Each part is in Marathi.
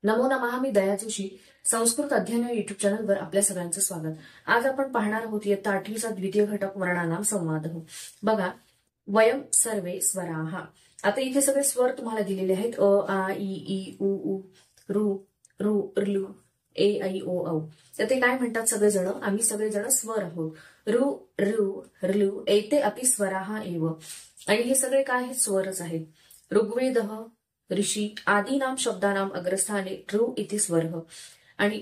नमो नमः. मी दया जोशी. संस्कृत अध्ययन या युट्यूब चॅनलवर आपल्या सगळ्यांचं स्वागत. आज आपण पाहणार आहोत इयत्ता 8वीचा द्वितीय घटक वर्णानाम संवाद. बघा, वयम सर्वे स्वराः. आता इथे सगळे स्वर तुम्हाला दिलेले आहेत. अ आ इ ई उ उ रु रु ऋ ए ऐ ओ औ. तर ते काय म्हणतात सगळेजण? आम्ही सगळेजण स्वर आहोत. रु ऋ ऋ एते अपि स्वराः एव. आणि हे सगळे काय आहेत? स्वरच आहेत. ऋग्वेदः ऋषी आदीनाम शब्दानाम अग्रस्थाने ऋ इति स्वर. आणि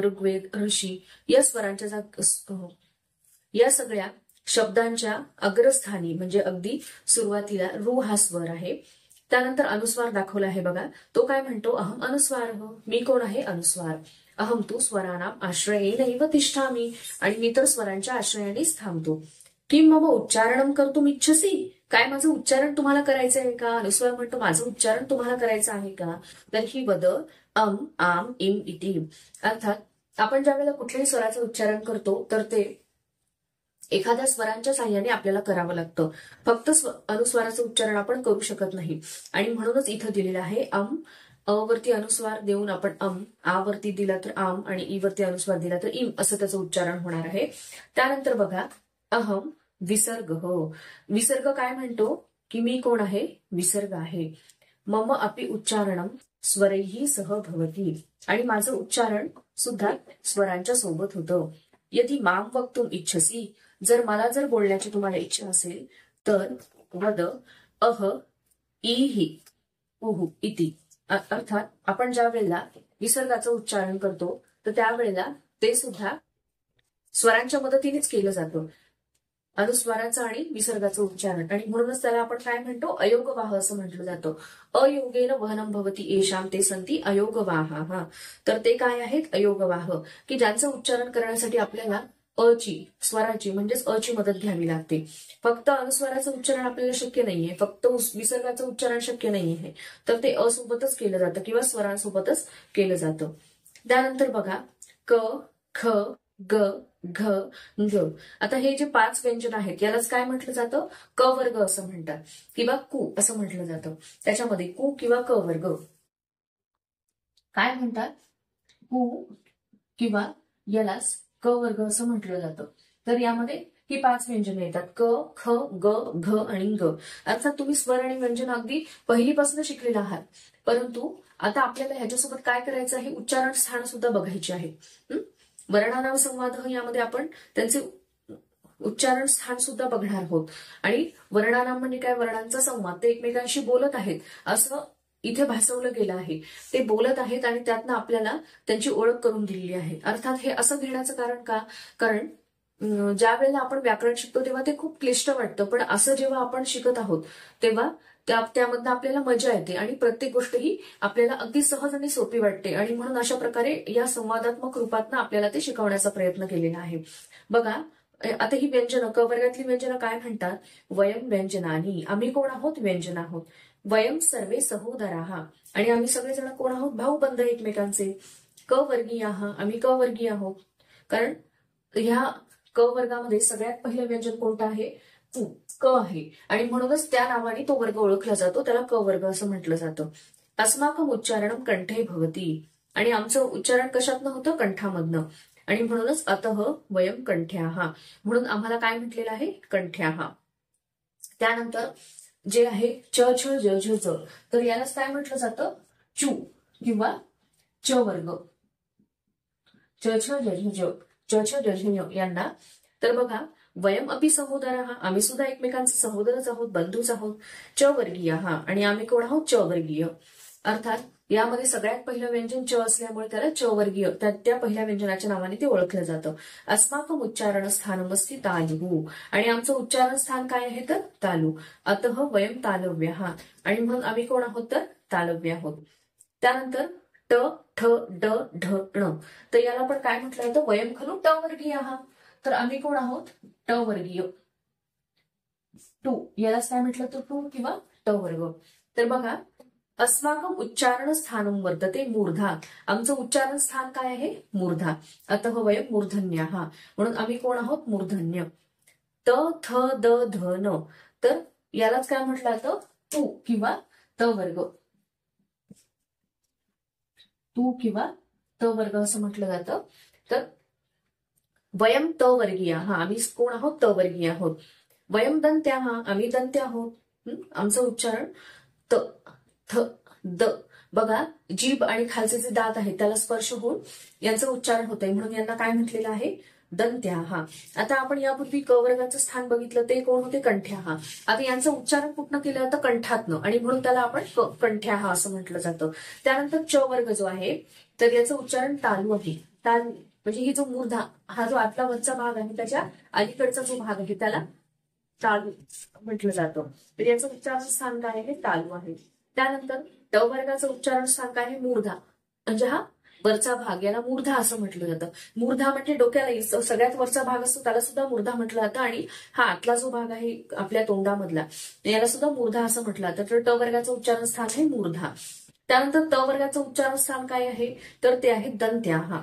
ऋग्वेद ऋषी या स्वरांच्या या सगळ्या शब्दांच्या अग्रस्थानी म्हणजे अगदी सुरुवातीला ऋ हा स्वर आहे. त्यानंतर अनुस्वार दाखवला आहे बघा. तो काय म्हणतो? अहम अनुस्वार. मी कोण आहे? अनुस्वार. अहम तू स्वरानाम आश्रयेनैव तिष्ठामि. आणि मी तर स्वरांच्या आश्रयानेच थांबतो. किम मम उच्चारणम कर्तुम इच्छसी. काय माझं उच्चारण तुम्हाला करायचं आहे का? अनुस्वार म्हणतो माझं उच्चारण तुम्हाला करायचं आहे का? तर ही वद अम आम इम इति. अर्थात आपण ज्या वेळेला कुठल्याही स्वराचं उच्चारण करतो तर ते एखाद्या स्वरांच्या साह्याने आपल्याला करावं लागतं. फक्त अनुस्वाराचं उच्चारण आपण करू शकत नाही. आणि म्हणूनच इथं दिलेलं आहे अम. अ वरती अनुस्वार देऊन आपण अम, आ वरती दिला तर आम आणि ई वरती अनुस्वार दिला तर इम असं त्याचं उच्चारण होणार आहे. त्यानंतर बघा, अहम विसर्ग. हो, विसर्ग काय म्हणतो? की मी कोण आहे? विसर्ग आहे. मम अपि उच्चारणम स्वरैही सह भवती. आणि माझं उच्चारण सुद्धा स्वरांच्या सोबत होतं. यदि माम वक्तुम इच्छसी. जर बोलण्याची तुम्हाला इच्छा असेल तर वद अह इहि उहु इति. अर्थात आपण ज्या वेळेला विसर्गाचं उच्चारण करतो तर त्यावेळेला ते सुद्धा स्वरांच्या मदतीनेच केलं जातं. अनुस्वाराचं आणि विसर्गाचं उच्चारण. आणि म्हणूनच त्याला आपण काय म्हणतो? अयोगवाह असं म्हटलं जातं. अयोगेन वहनम भवती येषाम ते संती अयोगवाहा. तर ते काय आहेत? अयोगवाह, की ज्यांचं उच्चारण करण्यासाठी आपल्याला स्वराची म्हणजेच अची मदत घ्यावी लागते. फक्त अनुस्वाराचं उच्चारण आपल्याला शक्य नाहीये, फक्त विसर्गाचं उच्चारण शक्य नाहीये, तर ते असोबतच केलं जातं किंवा स्वरांसोबतच केलं जातं. त्यानंतर बघा, क ख ग घ ग. आता हे जे 5 व्यंजन आहेत यालाच काय म्हटलं जातं? क वर्ग असं म्हणतात किंवा कु असं म्हटलं जातं. त्याच्यामध्ये कु किंवा क वर्ग काय म्हणतात? कु किंवा यालाच क वर्ग असं म्हटलं जातं. तर यामध्ये ही 5 व्यंजने येतात. क ख ग घ आणि ग. अर्थात तुम्ही स्वर आणि व्यंजन अगदी पहिलीपासून शिकलेला आहात, परंतु आता आपल्याला ह्याच्यासोबत काय करायचं आहे? उच्चारण स्थान सुद्धा बघायचे आहे. वर्णानाम संवाद यामध्ये आपण त्यांचे उच्चारण स्थान सुद्धा बघणार आहोत. आणि वर्णानाम म्हणजे काय? वर्णांचा संवाद. ते एकमेकांशी बोलत आहेत असं इथे भासवलं गेलं आहे. ते बोलत आहेत आणि त्यातनं आपल्याला त्यांची ओळख करून दिलेली आहे. अर्थात हे असं घेण्याचं कारण का? कारण ज्या वेळेला आपण व्याकरण शिकतो तेव्हा ते खूप क्लिष्ट वाटतं, पण असं जेव्हा आपण शिकत आहोत तेव्हा त्यामधनं आपल्याला मजा येते आणि प्रत्येक गोष्ट ही आपल्याला अगदी सहज आणि सोपी वाटते. आणि म्हणून अशा प्रकारे या संवादात्मक रूपातनं आपल्याला ते शिकवण्याचा प्रयत्न केलेला आहे. बघा, आता ही व्यंजनं, क वर्गातली व्यंजनं काय म्हणतात? वयम व्यंजनानी. आम्ही कोण आहोत? व्यंजन आहोत. वयम सर्वे सहोदराः. आणि आम्ही सगळेजण कोण आहोत? भाऊ बंध एकमेकांचे. क वर्गीय. आम्ही क वर्गीय आहोत. कारण ह्या क वर्गामध्ये सगळ्यात पहिलं व्यंजन कोणतं आहे? क आहे. आणि म्हणूनच त्या नावाने तो वर्ग ओळखला जातो. त्याला क वर्ग असं म्हटलं जातं. अस्माकम उच्चारणम कंठे भवती. आणि आमचं उच्चारण कशातनं होतं? कंठामधनं. आणि म्हणूनच अतः वयम कंठ्याः. म्हणून आम्हाला काय म्हटलेलं आहे? कंठ्याः. त्यानंतर जे आहे च छ ज झ ज. तर यालाच काय म्हटलं जातं? चू किंवा च वर्ग. च छ ज झ ज. च छ ज झ यांना. तर बघा, वयम अपि सहोदराः. आम्ही सुद्धा एकमेकांचे सहोदरच आहोत, बंधूच आहोत. च वर्गीय. आणि आम्ही कोण आहोत? च वर्गीय. अर्थात यामध्ये सगळ्यात पहिलं व्यंजन च असल्यामुळे त्याला च वर्गीय, त्या पहिल्या व्यंजनाच्या नावाने ते ओळखलं जातं. अस्माकम उच्चारण स्थानमस्ति तालु. आणि आमचं उच्चारण स्थान काय आहे? तर तालु. अतः वयम तालव्यः. आणि म्हणून आम्ही कोण आहोत? तर तालव्य आहोत. त्यानंतर ट ठ ड ढ ण. तर याला पण काय म्हटलं जातं? वयम खलु ट वर्गीय. तर आम्ही कोण आहोत? ट वर्गीय. टू यालाच काय म्हटलं? तर टू किंवा ट वर्ग. तर बघा, अस्माकम उच्चारण स्थानम वर्तते मूर्धा. आमचं उच्चारण स्थान काय आहे? मूर्धा. अतः वयम मूर्धन्याः. म्हणून आम्ही कोण आहोत? मूर्धन्य. त थ द ध न. तर यालाच काय म्हटलं जातं? टू किंवा त वर्ग. तू किंवा त वर्ग असं म्हटलं जातं. तर वयम त वर्गीय, आम्ही कोण आहोत? त वर्गीय आहोत. वयम दंत्या, आम्ही दंत्य आहोत. आमचं उच्चारण त, थ, द. बघा, जीभ आणि खालचे जे दात आहेत त्याला स्पर्श होऊन यांचं उच्चारण होतंय, म्हणून यांना काय म्हटलेलं आहे? दंत्या. आता आपण यापूर्वी क वर्गाचं स्थान बघितलं, ते कोण होते? कंठ्या. आता यांचं उच्चारण कुठनं केलं जातं? कंठातनं, आणि म्हणून त्याला आपण कंठ्या असं म्हटलं जातं. त्यानंतर च वर्ग जो आहे तर याचं उच्चारण तालू आहे. तालू म्हणजे ही जो मूर्धा, हा जो आतला वरचा भाग आहे त्याच्या अलीकडचा जो भाग आहे त्याला तालू म्हटलं जातं. तर याचं उच्चारण स्थान काय आहे? तालू आहे. त्यानंतर ट वर्गाचं उच्चारण स्थान काय आहे? मूर्धा, म्हणजे हा वरचा भाग, याला मूर्धा असं म्हटलं जातं. मूर्धा म्हणजे डोक्याला सगळ्यात वरचा भाग असतो त्याला सुद्धा मूर्धा म्हटलं जातं, आणि हा आतला जो भाग आहे आपल्या तोंडामधला याला सुद्धा मूर्धा असं म्हटलं जातं. तर ट वर्गाचं उच्चारण स्थान आहे मूर्धा. त्यानंतर त वर्गाचं उच्चारण स्थान काय आहे? तर ते आहे दंत्या.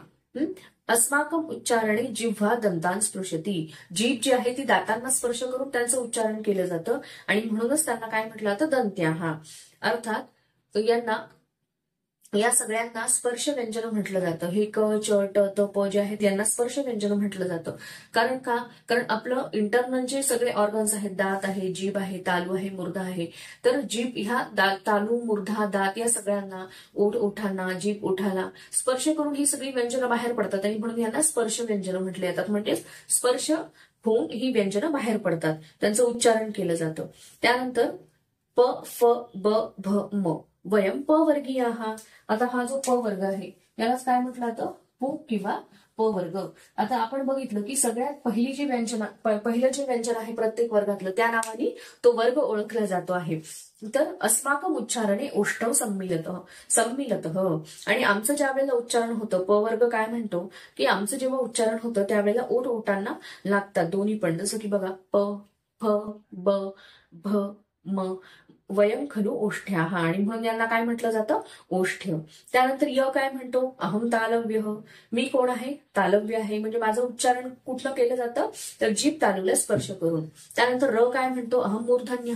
अस्माकम उच्चारणे जिव्हा दंतान स्पृशती. जीभ जी आहे ती दातांना स्पर्श करून त्यांचं उच्चारण केलं जातं, आणि म्हणूनच त्यांना काय म्हटलं जातं? दंत्या. अर्थात या सगळ्यांना स्पर्श व्यंजन म्हटलं जातं. हे क, च, ट, त, प जे आहेत यांना स्पर्श व्यंजन म्हटलं जातं. कारण का? कारण आपलं इंटरनल जे सगळे ऑर्गन्स आहेत, दात आहे, जीभ आहे, तालू आहे, मूर्धा आहे, तर जीभ ह्या तालू, मूर्धा, दात या सगळ्यांना, ओठांना, जीभ ओठाला स्पर्श करून ही सगळी व्यंजनं बाहेर पडतात, आणि म्हणून यांना स्पर्श व्यंजनं म्हटले जातात. म्हणजे स्पर्श होऊन ही व्यंजनं बाहेर पडतात, त्यांचं उच्चारण केलं जातं. त्यानंतर प, फ, ब, भ, म. वयम प वर्गीय. आता हा जो प वर्ग आहे यालाच काय म्हटलं जातं? पु किंवा प वर्ग. आता आपण बघितलं की सगळ्यात पहिलं जे व्यंजन आहे प्रत्येक वर्गातलं, त्या नावाने तो वर्ग ओळखला जातो आहे. तर अस्माकम उच्चारणे ओष्ठव सम्मिलत. आणि आमचं ज्या वेळेला उच्चारण होतं, प वर्ग काय म्हणतो की आमचं जेव्हा उच्चारण होतं त्यावेळेला ओठांना लागतात दोन्ही पण. जसं की बघा, प, फ, ब, भ, म. वयम खलु ओष्ठ्या. आणि म्हणून यांना काय म्हटलं जातं? ओष्ठ्य. त्यानंतर य काय म्हणतो? अहम तालव्य. मी कोण आहे? तालव्य आहे. म्हणजे माझं उच्चारण कुठलं केलं जातं? तर जीभ तालूला स्पर्श करून. त्यानंतर र काय म्हणतो? अहम मूर्धन्य.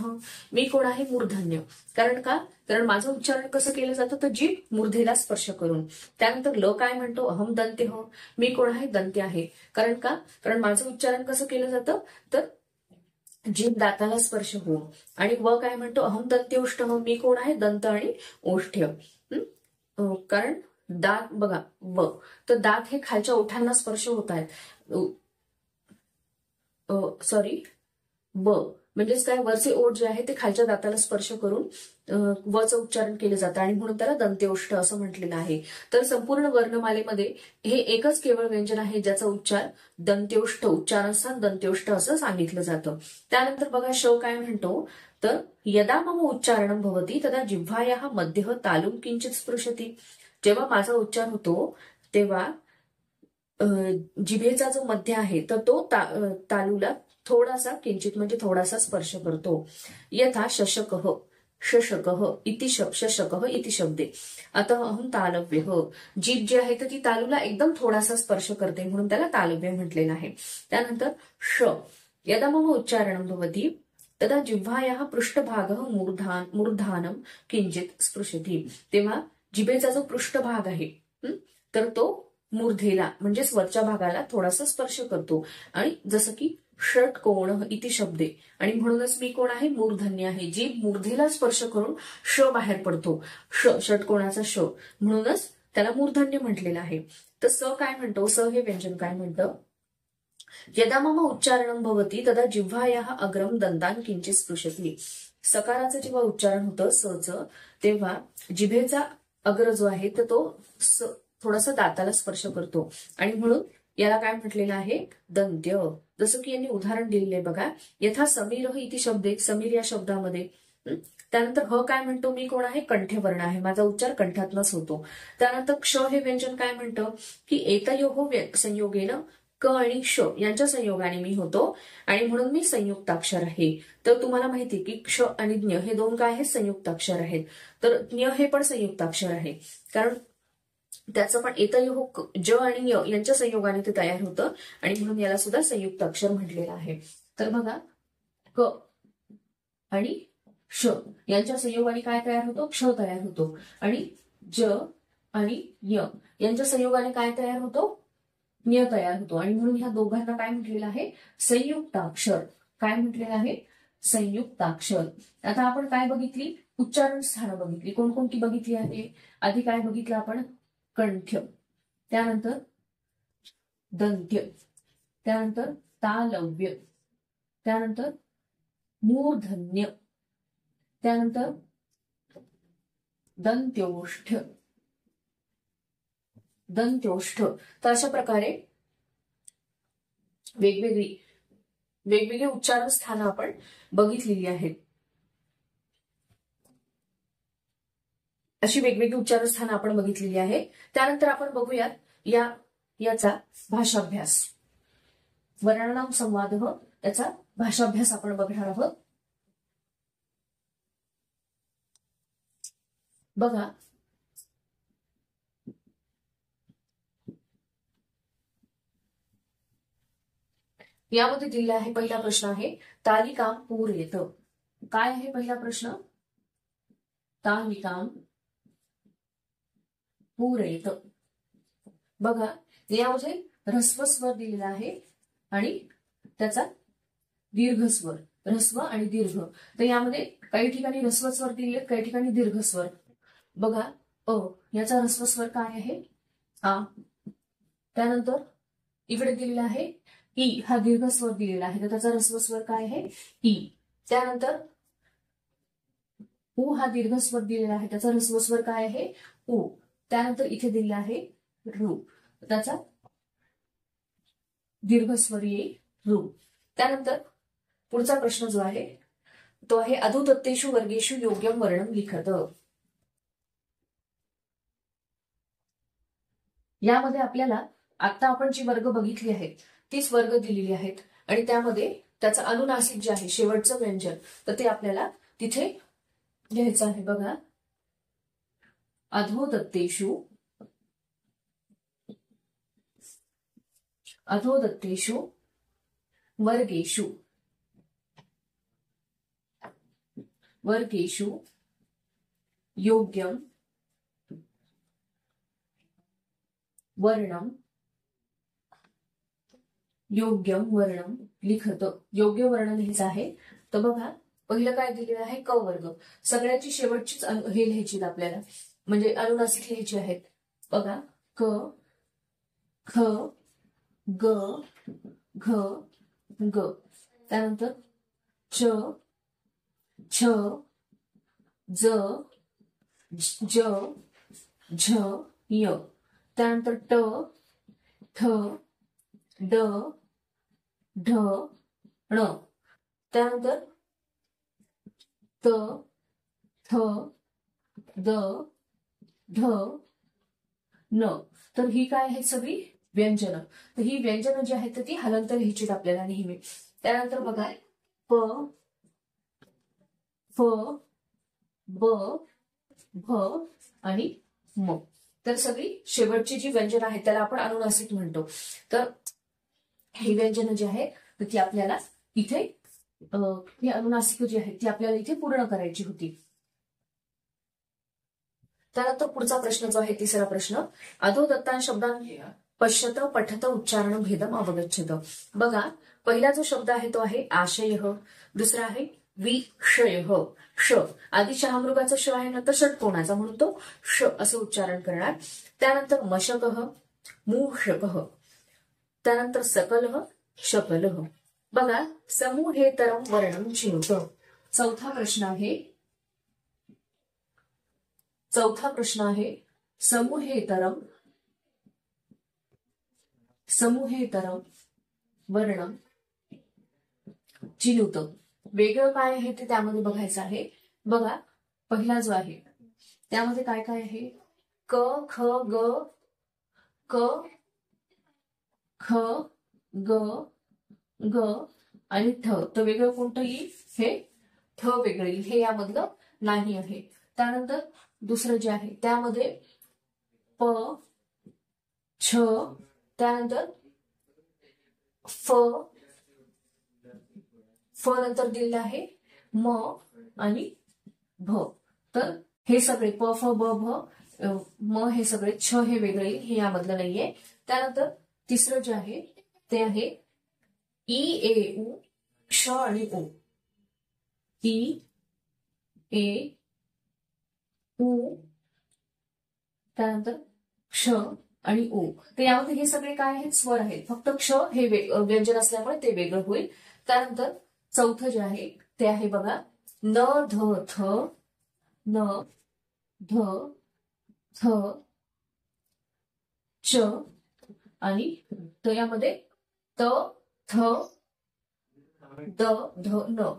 मी कोण आहे? मूर्धन्य. कारण का? कारण माझं उच्चारण कसं केलं जातं? तर जीभ मूर्धेला स्पर्श करून. त्यानंतर ल काय म्हणतो? अहम दंत्य. मी कोण आहे? दंत्य आहे. कारण का? कारण माझं उच्चारण कसं केलं जातं? तर जीभ दाताला स्पर्श हो. आणि व काय म्हणतो? अहम दंत्योष्ठ. मी कोण आहे? दंत आणि ओष्ठ्य. कारण दात बघा, व तर दात हे खालच्या ओठांना स्पर्श होत आहेत. सॉरी, व म्हणजेच काय? वरचे ओठ जे आहे ते खालच्या दाताला स्पर्श करून वचं उच्चारण केलं जातं, आणि म्हणून त्याला दंत्योष्ठ असं म्हटलेलं आहे. तर संपूर्ण वर्णमालेमध्ये हे एकच केवळ व्यंजन आहे ज्याचा उच्चार दंत्योष्ठ, उच्चारस्थान दंत्योष्ठ असं सांगितलं जातं. त्यानंतर बघा, श काय म्हणतो? तर यदा मम उच्चारणं भवति तदा जिह्वायाः मध्यः तालुं किंचित स्पृशति. जेव्हा माझा उच्चार होतो तेव्हा जिभेचा जो मध्य आहे तर तो तालूला थोडासा, किंचित म्हणजे थोडासा स्पर्श करतो. यथा शशकः, शशकः इति शशकः इति शब्दे. आता अहम तालव्य. जीभ जी आहे तर ती तालूला एकदम थोडासा स्पर्श करते, म्हणून त्याला तालव्य म्हटलेलं आहे. त्यानंतर श, यदा मम उच्चारणं भवति तदा जिह्वायाः पृष्ठभागः मूर्धानं किंचित स्पृशति. तेव्हा जिभेचा जो पृष्ठभाग आहे तर तो मूर्धेला म्हणजेच वरच्या भागाला थोडासा स्पर्श करतो. आणि जसं की षट्कोण इति शब्दे. आणि म्हणूनच मी कोण आहे? मूर्धन्य आहे. जीभ मूर्धेला स्पर्श करून श बाहेर पडतो. षट्कोणाचा श, म्हणूनच त्याला मूर्धन्य म्हटलेलं आहे. तर स काय म्हणतो? स हे व्यंजन काय म्हणतं? यदा मम उच्चारणं भवति तदा जिह्वायाः अग्रम दंतान किंचित स्पृशति. सकाराचं जेव्हा उच्चारण होतं सचं, तेव्हा जिभेचा अग्र जो आहे तर तो थोडासा दाताला स्पर्श करतो, आणि म्हणून याला काय म्हटलेलं आहे? दंत्य. जसं की यांनी उदाहरण दिलेलं आहे बघा, यथा समीर इति शब्दे, समीर या शब्दामध्ये. त्यानंतर ह काय म्हणतो? मी कोण आहे? कंठ्यवर्ण आहे. माझा उच्चार कंठातनच होतो. त्यानंतर क्ष हे व्यंजन काय म्हणतं? की एतयोः संयोगेन क आणि श यांच्या संयोगाने मी होतो, आणि म्हणून मी संयुक्ताक्षर आहे. तर तुम्हाला माहिती की क्ष आणि ज्ञ हे दोन काय आहेत? संयुक्ताक्षर आहेत. तर ज्ञ हे पण संयुक्ताक्षर आहे, कारण त्याचं पण एतयोः ज आणि य यांच्या संयोगाने ते तयार होतं, आणि म्हणून याला सुद्धा संयुक्त अक्षर म्हटलेलं आहे. तर बघा, क आणि श यांच्या संयोगाने काय तयार होतो? क्ष तयार होतो, आणि ज आणि य यांच्या संयोगाने काय तयार होतो? ञ तयार होतो. आणि म्हणून ह्या दोघांना काय म्हटलेलं आहे? संयुक्ताक्षर. काय म्हटलेलं आहे? संयुक्ताक्षर. आता आपण काय बघितली? उच्चारण स्थानं बघितली. कोणकोणती बघितली आहे? आधी काय बघितलं आपण? कंठ्य, त्यानंतर दंत्य, त्यानंतर तालव्य, त्यानंतर मूर्धन्य, त्यानंतर दंत्योष्ठ. दंत्योष्ठ. तर अशा प्रकारे वेगवेगळी उच्चारण स्थानं आपण बघितलेली आहेत. अशी वेगवेगळी उच्चारण स्थानं आपण बघितलेली आहे. त्यानंतर आपण बघूयात याचा भाषाभ्यास. वर्णानाम संवाद त्याचा भाषाभ्यास आपण बघणार आहोत. बघा, यामध्ये दिलेला आहे. पहिला प्रश्न आहे तालिकाम पूरयेत. काय आहे पहिला प्रश्न? तालिकाम पूरयेत. बघा, यामध्ये ऱ्हस्व स्वर दिलेला आहे आणि त्याचा दीर्घ स्वर. ऱ्हस्व आणि दीर्घ. तर यामध्ये काही ठिकाणी ऱ्हस्व स्वर दिलेले, काही ठिकाणी दीर्घ स्वर. बघा, अ याचा ऱ्हस्व स्वर काय आहे? आ. त्यानंतर इकडे दिलेला आहे ई, हा दीर्घ स्वर दिलेला आहे, तर त्याचा ऱ्हस्व स्वर काय आहे? ई. त्यानंतर उ, हा दीर्घ स्वर दिलेला आहे, त्याचा ऱ्हस्व स्वर काय आहे? उ. त्यानंतर इथे दिलेला आहे रू, त्याचा दीर्घ स्वर येईल रू. त्यानंतर पुढचा प्रश्न जो आहे तो आहे अधोदत्तेषु वर्गेषु योग्यम वर्णम लिखत. यामध्ये आपल्याला आता आपण जी वर्ग बघितली आहेत तीच वर्ग दिलेली आहेत आणि त्यामध्ये त्याचं अनुनासिक जे आहे शेवटचं व्यंजन, तर ते आपल्याला तिथे घ्यायचं आहे. बघा, अधोदत्तेषु वर्गेषु योग्यम वर्णम लिखत. योग्य वर्ण लिहायचं आहे. तर बघा, पहिलं काय दिलेलं आहे? क वर्ग. सगळ्याची शेवटचीच हे लिहायची आपल्याला, म्हणजे अनुनासिक लिहायची आहेत. बघा, क, ख, ग, घ, ग. त्यानंतर च, छ, ज, ज, झ, य. त्यानंतर ट, ठ, ड, ढ, ण. त्यानंतर त, थ, द, ढ, न. तर ही काय आहेत? सगळी व्यंजनं. तर ही व्यंजनं जी आहेत ती हलंत लिहायची आपल्याला नेहमी. त्यानंतर बघा, प, फ, ब, भ आणि म. तर सगळी शेवटची जी व्यंजन आहेत त्याला आपण अनुनासिक म्हणतो. तर ही व्यंजनं जी आहेत तर ती आपल्याला इथे ही अनुनासिक जी आहेत ती आपल्याला इथे पूर्ण करायची होती. त्यानंतर पुढचा प्रश्न जो आहे तिसरा प्रश्न, अधोदत्तां शब्दां पश्यत पठत उच्चारण भेदम अवगच्छत. बघा, पहिला जो शब्द आहे तो आहे आशय. दुसरा आहे विषय. श आधी शहामृगाचा श आहे, नंतर षटकोणाचा, म्हणून तो श असं उच्चारण करणार. त्यानंतर मशक, मूषक, त्यानंतर सकल, शकल. बघा, समूहेतरम वर्णम चिनुत. चौथा प्रश्न आहे समूहेतरम वर्णम चिनुत. वेगळं काय आहे ते त्यामध्ये बघायचं आहे. बघा, पहिला जो आहे त्यामध्ये काय काय आहे? क, ख, ग, क, ख, ग, ग आणि ठ. तर वेगळं कोणतं येईल? हे ठ वेगळं येईल, हे यामधलं नाही आहे. त्यानंतर दुसरं जे आहे त्यामध्ये प, छ, त्यानंतर फ, नंतर दिलेलं आहे म आणि भ. तर हे सगळे प, फ, ब, भ म हे सगळे, छ हे वेगळे हे यामधलं नाहीये. त्यानंतर तिसरं जे आहे ते आहे ई ए उ, क्ष आणि ओ. ई ए उ, त्यानंतर क्ष आणि ओ. तर यामध्ये हे सगळे काय आहेत, स्वर आहेत. फक्त क्ष हे व्यंजन असल्यामुळे ते वेगळं होईल. त्यानंतर चौथं जे आहे ते आहे बघा न ध थ, न ध थ च आणि त. यामध्ये त थ द ध न.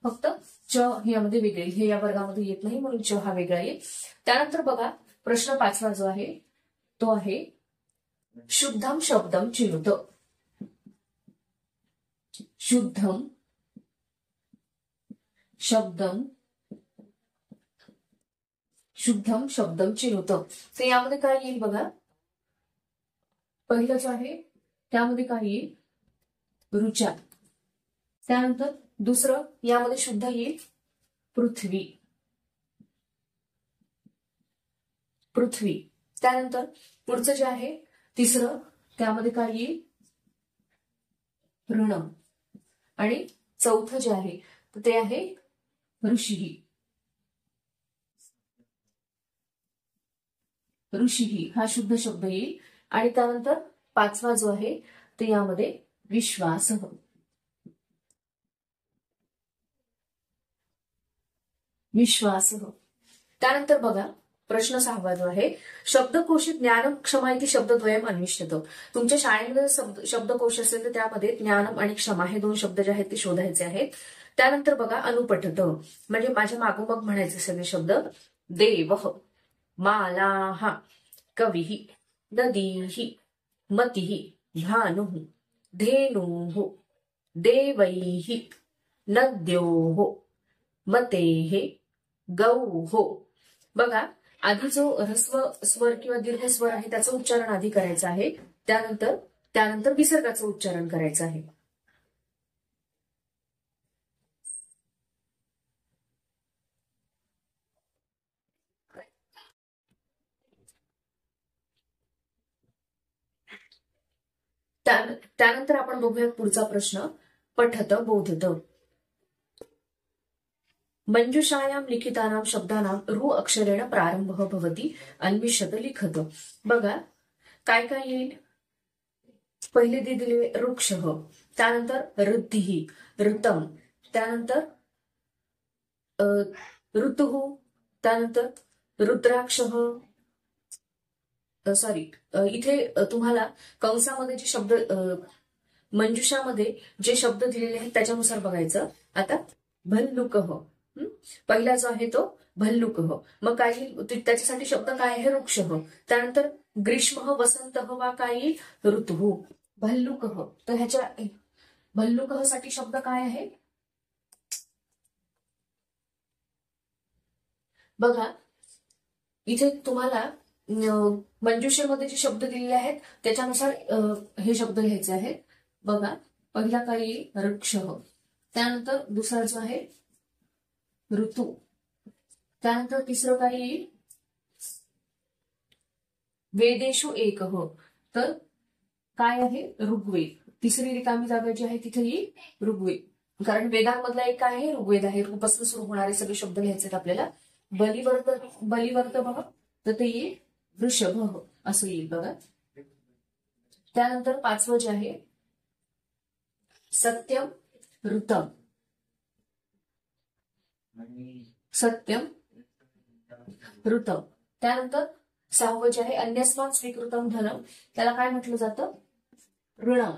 फक्त च हे यामध्ये वेगळे, हे या वर्गामध्ये येत नाही म्हणून च हा वेगळा येईल. त्यानंतर बघा प्रश्न 5वा जो आहे तो आहे शुद्धम शब्दम चिनुत. शुद्धम शब्दम, शुद्धम शब्दम चिनुत. तर यामध्ये काय येईल बघा, पहिलं जो आहे त्यामध्ये काय येईल, रुचा. त्यानंतर दुसरं यामध्ये शुद्ध येईल पृथ्वी, पृथ्वी. त्यानंतर पुढचं जे आहे तिसरं त्यामध्ये काय येईल, ऋण. आणि चौथं जे आहे तर ते आहे ऋषी, ऋषी हा शुद्ध शब्द येईल. आणि त्यानंतर 5वा जो आहे ते यामध्ये विश्वास, विश्वास. त्यानंतर बघा प्रश्न 6वा जो आहे शब्दकोशी ज्ञानम क्षमा इति शब्दद्वयम अन्विष्यत. तुमच्या शाळेमध्ये शब्दकोश असेल तर त्यामध्ये ज्ञानम आणि क्षमा हे 2 शब्द जे आहेत ते शोधायचे आहेत. त्यानंतर बघा अनुपठत म्हणजे माझ्या मागोमाग म्हणायचे सगळे शब्द. देव, मालाः, कविः, नदीः, मतिः, भानुः, धेनुः, देवैः, नद्योः, मतेः, गौः. बघा आधी जो ह्रस्व स्वर किंवा दीर्घ स्वर आहे त्याचं उच्चारण आधी करायचं आहे. त्यानंतर विसर्गाचं उच्चारण करायचं आहे. त्यानंतर आपण बघूया पुढचा प्रश्न पठत बोधत. मंजुषायां लिखितानां शब्दानां रु अक्षरेण प्रारंभः भवति अन्विष्यत लिखत. बघा काय काय येईल, पहिले दिले वृक्ष, त्यानंतर ऋद्धिः, ऋतम, त्यानंतर ऋतुः, त्यानंतर रुद्राक्षः. सॉरी, इथे तुम्हाला कंसामध्ये जे शब्द मंजुषामध्ये जे शब्द दिलेले आहेत त्याच्यानुसार बघायचं. आता भल्लुकः, पहिला जो आहे तो भल्लुकः. मग काय येईल, त्याच्यासाठी शब्द काय आहे, वृक्षः. त्यानंतर ग्रीष्म, वसंत वा काय येईल, ऋतुः. भल्लुकः, तर ह्याच्या भल्लुकः साठी शब्द काय आहे बघा. इथे तुम्हाला मंजुषेमध्ये जे शब्द दिलेले आहेत त्याच्यानुसार हे शब्द लिहायचे आहेत. बघा पहिला काय येईल, वृक्ष. त्यानंतर दुसरा जो आहे ऋतू. त्यानंतर तिसरं काय येईल, वेदेषु एकः, तर काय आहे, ऋग्वेद. तिसरी रिकामी जागा जी आहे तिथे येईल ऋग्वेद, कारण वेदांमधला एक काय आहे, ऋग्वेद आहे. ऋपासून सुरू होणारे सगळे शब्द लिहायचे आहेत आपल्याला. बलिवर्त बघा तर ते येईल वृषभ असं येईल बघा. त्यानंतर 5वं जे आहे सत्यम ऋतम, सत्यम ऋतम. त्यानंतर 6वं जे आहे अन्यस्मात् स्वीकृतम धनम, त्याला काय म्हटलं जातं, ऋणम,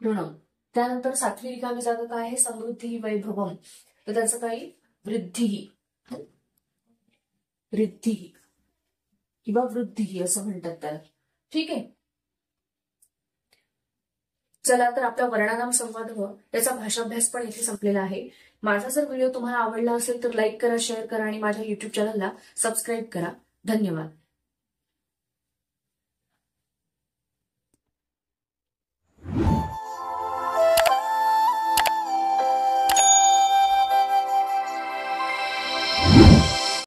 ऋणम. त्यानंतर 7वी रिकामी जागा काय आहे, समृद्धी वैभवम, तर त्याचं काही वृद्धी, वृद्धी किंवा वृद्धी असं म्हणतात त्याला. ठीक आहे. चला तर आपला वर्णानाम संवाद त्याचा भाषाभ्यास पण इथे संपलेला आहे. माझा जर व्हिडिओ तुम्हाला आवडला असेल तर लाईक करा, शेअर करा आणि माझ्या युट्यूब चॅनलला सबस्क्राईब करा. धन्यवाद.